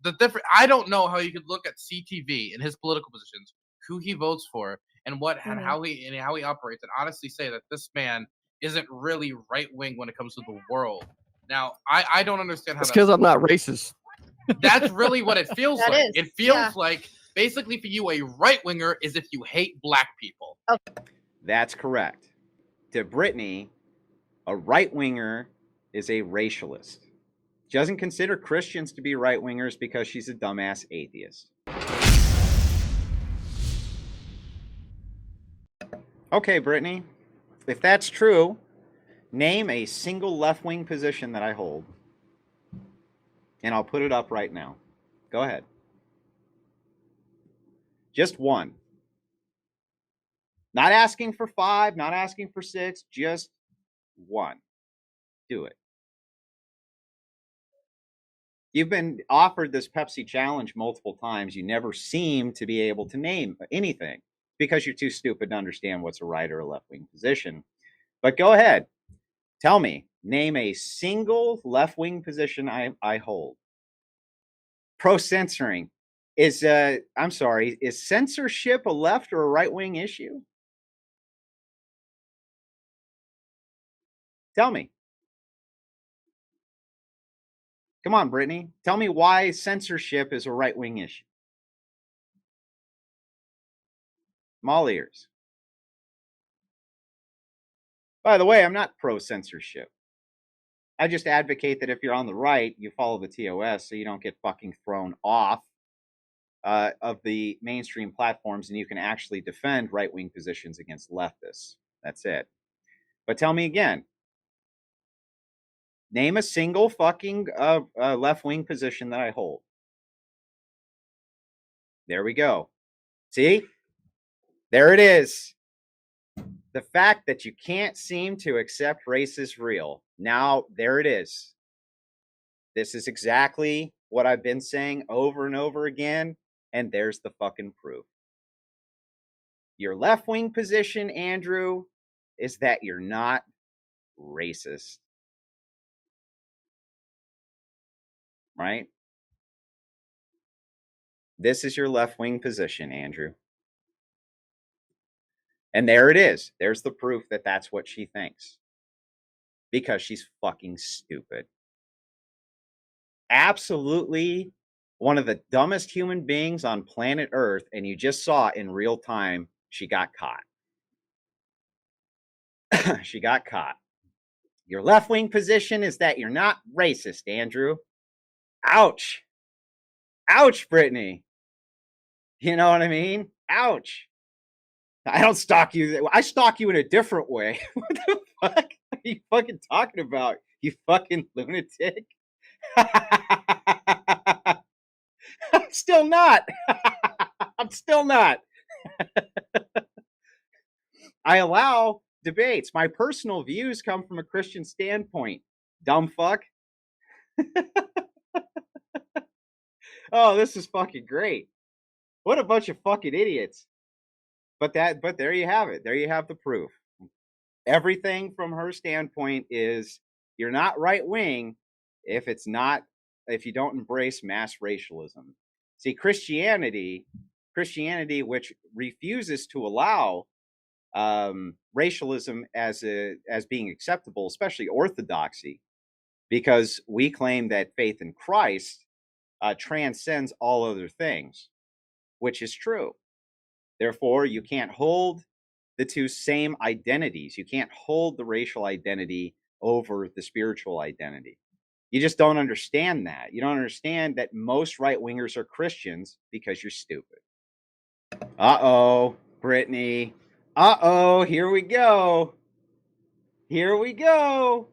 the different. I don't know how you could look at CTV and his political positions, who he votes for, and what and Mhm. how he operates, and honestly say that this man isn't really right wing when it comes to the world. Now, I don't understand how It's because that's I'm not racist. that's really what it feels That like. is, It yeah. feels like basically for you a right winger is if you hate black people. That's correct. To Brittany, a right winger is a racialist. She doesn't consider Christians to be right wingers because she's a dumbass atheist. Okay, Brittany, if that's true, name a single left wing position that I hold. And I'll put it up right now. Go ahead. Just one. Not asking for 5, not asking for 6, just one. Do it. You've been offered this Pepsi challenge multiple times. You never seem to be able to name anything because you're too stupid to understand what's a right or a left wing position. But go ahead. Tell me, name a single left wing position I hold. Pro censoring is, I'm sorry, is censorship a left or a right wing issue? Tell me. Come on, Brittany. Tell me why censorship is a right wing issue. I'm all ears. By the way, I'm not pro censorship. I just advocate that if you're on the right, you follow the TOS so you don't get fucking thrown off of the mainstream platforms and you can actually defend right wing positions against leftists. That's it. But tell me again, name a single fucking left wing position that I hold. There we go. See? There it is. The fact that you can't seem to accept race is real. Now, there it is. This is exactly what I've been saying over and over again, and there's the fucking proof. Your left wing position, Andrew, is that you're not racist. Right? This is your left wing position, Andrew. And there it is. There's the proof that that's what she thinks. Because she's fucking stupid. Absolutely one of the dumbest human beings on planet Earth, and you just saw in real time, she got caught. She got caught. Your left wing position is that you're not racist, Andrew. Ouch. Ouch, Brittany. You know what I mean? Ouch. I don't stalk you. I stalk you in a different way. What the fuck are you fucking talking about? You fucking lunatic. I'm still not. I'm still not. I allow debates. My personal views come from a Christian standpoint. Dumb fuck. Oh, this is fucking great. What a bunch of fucking idiots. But there you have it. There you have the proof. Everything from her standpoint is you're not right wing if you don't embrace mass racialism. See, Christianity, which refuses to allow racialism as being acceptable, especially orthodoxy, because we claim that faith in Christ transcends all other things, which is true. Therefore, you can't hold the two same identities. You can't hold the racial identity over the spiritual identity. You just don't understand that. You don't understand that most right-wingers are Christians because you're stupid. Uh-oh, Brittany. Uh-oh, here we go. Here we go.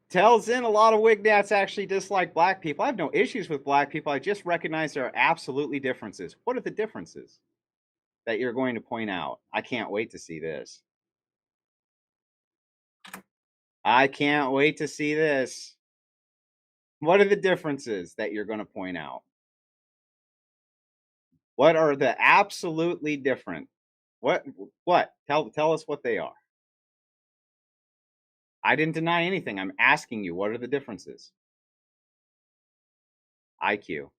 Tells in a lot of Wignats actually dislike black people. I have no issues with black people. I just recognize there are absolutely differences. What are the differences that you're going to point out? I can't wait to see this. I can't wait to see this. What are the differences that you're going to point out? What are the absolutely different? What? Tell us what they are. I didn't deny anything. I'm asking you, what are the differences? IQ.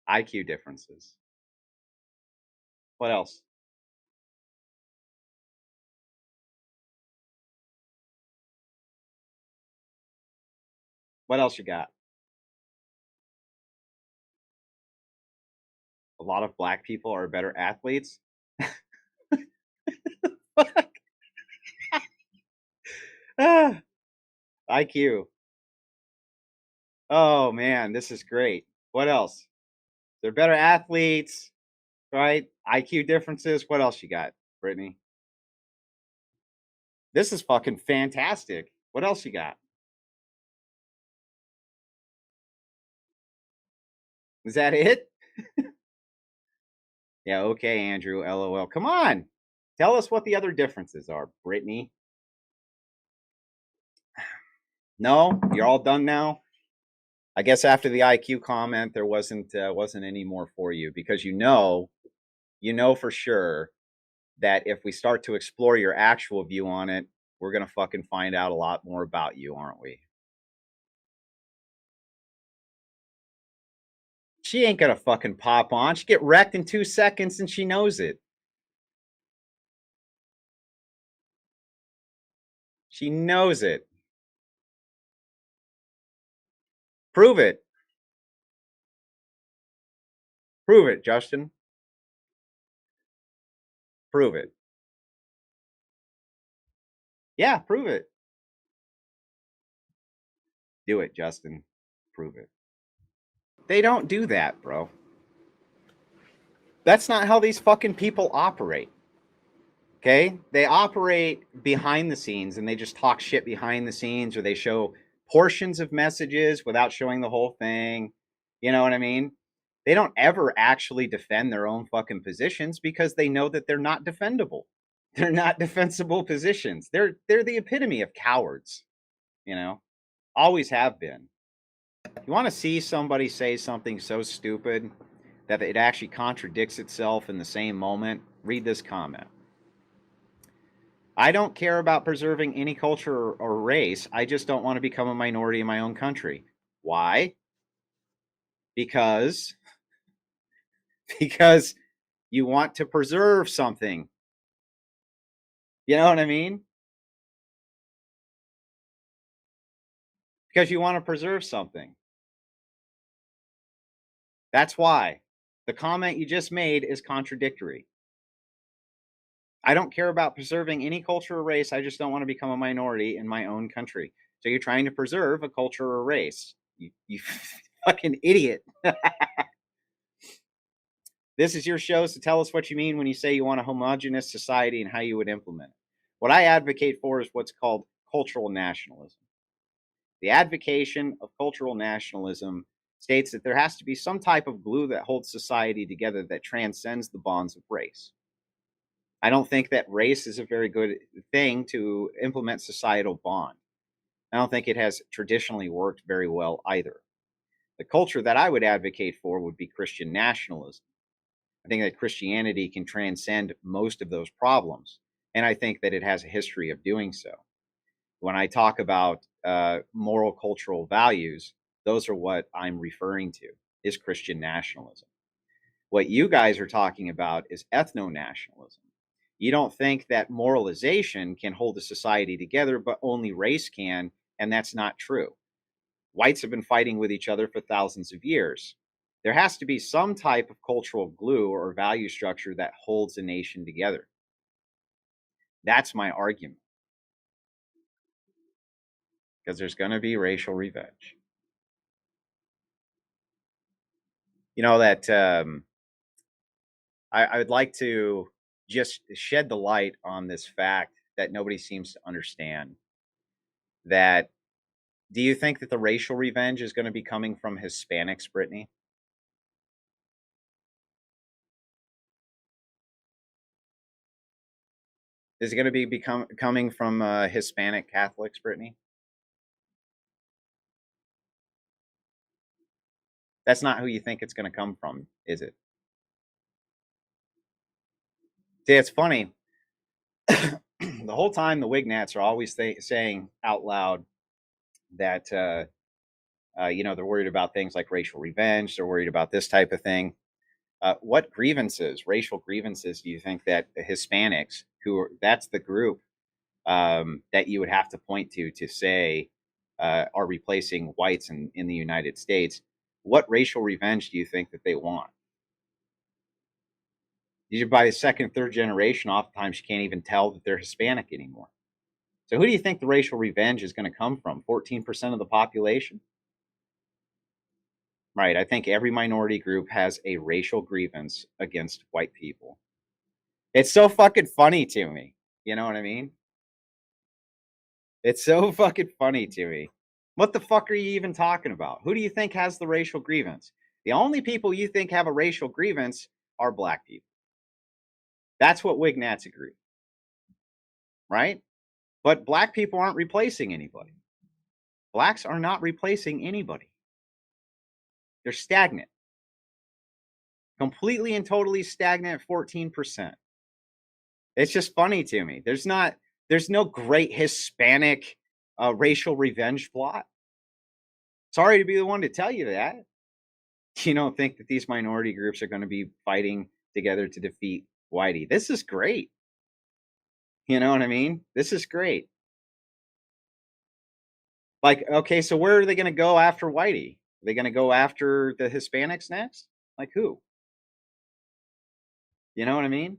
IQ differences. What else? What else you got? A lot of black people are better athletes. Ah, IQ. Oh man, this is great. What else? They're better athletes, right? IQ differences. What else you got, Brittany? This is fucking fantastic. What else you got? Is that it? Yeah, okay, Andrew. LOL. Come on. Tell us what the other differences are, Brittany. No, you're all done now. I guess after the IQ comment, there wasn't any more for you because you know for sure that if we start to explore your actual view on it, we're gonna fucking find out a lot more about you, aren't we? She ain't gonna fucking pop on. She get wrecked in 2 seconds and she knows it. She knows it. Prove it. Prove it, Justin. Prove it. Yeah, prove it. Do it, Justin. Prove it. They don't do that, bro. That's not how these fucking people operate. Okay? They operate behind the scenes and they just talk shit behind the scenes, or they show portions of messages without showing the whole thing. You know what I mean? They don't ever actually defend their own fucking positions because they know that they're not defendable. They're not defensible positions. They're the epitome of cowards, you know? Always have been. You want to see somebody say something so stupid that it actually contradicts itself in the same moment? Read this comment. I don't care about preserving any culture or race. I just don't want to become a minority in my own country. Why? Because because you want to preserve something. You know what I mean? Because you want to preserve something. That's why. The comment you just made is contradictory. I don't care about preserving any culture or race. I just don't want to become a minority in my own country. So you're trying to preserve a culture or race. You fucking idiot. This is your show, so tell us what you mean when you say you want a homogenous society and how you would implement it. What I advocate for is what's called cultural nationalism. The advocation of cultural nationalism states that there has to be some type of glue that holds society together that transcends the bonds of race. I don't think that race is a very good thing to implement societal bond. I don't think it has traditionally worked very well either. The culture that I would advocate for would be Christian nationalism. I think that Christianity can transcend most of those problems. And I think that it has a history of doing so. When I talk about moral cultural values, those are what I'm referring to, is Christian nationalism. What you guys are talking about is ethno nationalism. You don't think that moralization can hold a society together, but only race can, and that's not true. Whites have been fighting with each other for thousands of years. There has to be some type of cultural glue or value structure that holds a nation together. That's my argument. Because there's going to be racial revenge. You know, that I would like to just shed the light on this fact that nobody seems to understand. That, do you think that the racial revenge is going to be coming from Hispanics, Brittany? Is it going to be coming from Hispanic Catholics, Brittany? That's not who you think it's going to come from, is it? See, it's funny. The whole time the Wignats are always saying out loud that They're worried about things like racial revenge. They're worried about this type of thing. What grievances, racial grievances, do you think that the Hispanics, that's the group that you would have to point to say are replacing whites in the United States? What racial revenge do you think that they want? By the second, third generation, oftentimes you can't even tell that they're Hispanic anymore. So who do you think the racial revenge is going to come from? 14% of the population? Right. I think every minority group has a racial grievance against white people. It's so fucking funny to me. You know what I mean? It's so fucking funny to me. What the fuck are you even talking about? Who do you think has the racial grievance? The only people you think have a racial grievance are black people. That's what Wignats agree. Right? But black people aren't replacing anybody. Blacks are not replacing anybody. They're stagnant. Completely and totally stagnant at 14%. It's just funny to me. There's no great Hispanic racial revenge plot. Sorry to be the one to tell you that. You don't think that these minority groups are going to be fighting together to defeat Whitey. This is great. You know what I mean? This is great. Like, okay, so where are they going to go after Whitey? Are they going to go after the Hispanics next? Like who? You know what I mean?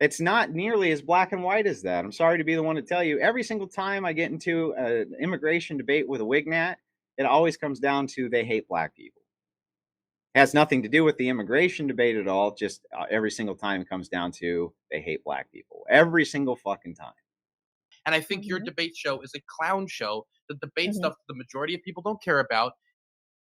It's not nearly as black and white as that. I'm sorry to be the one to tell you. Every single time I get into an immigration debate with a Wignat, it always comes down to they hate black people. It has nothing to do with the immigration debate at all. Just every single time it comes down to they hate black people. Every single fucking time. And I think your Mhm. debate show is a clown show that debates Mhm. stuff that the majority of people don't care about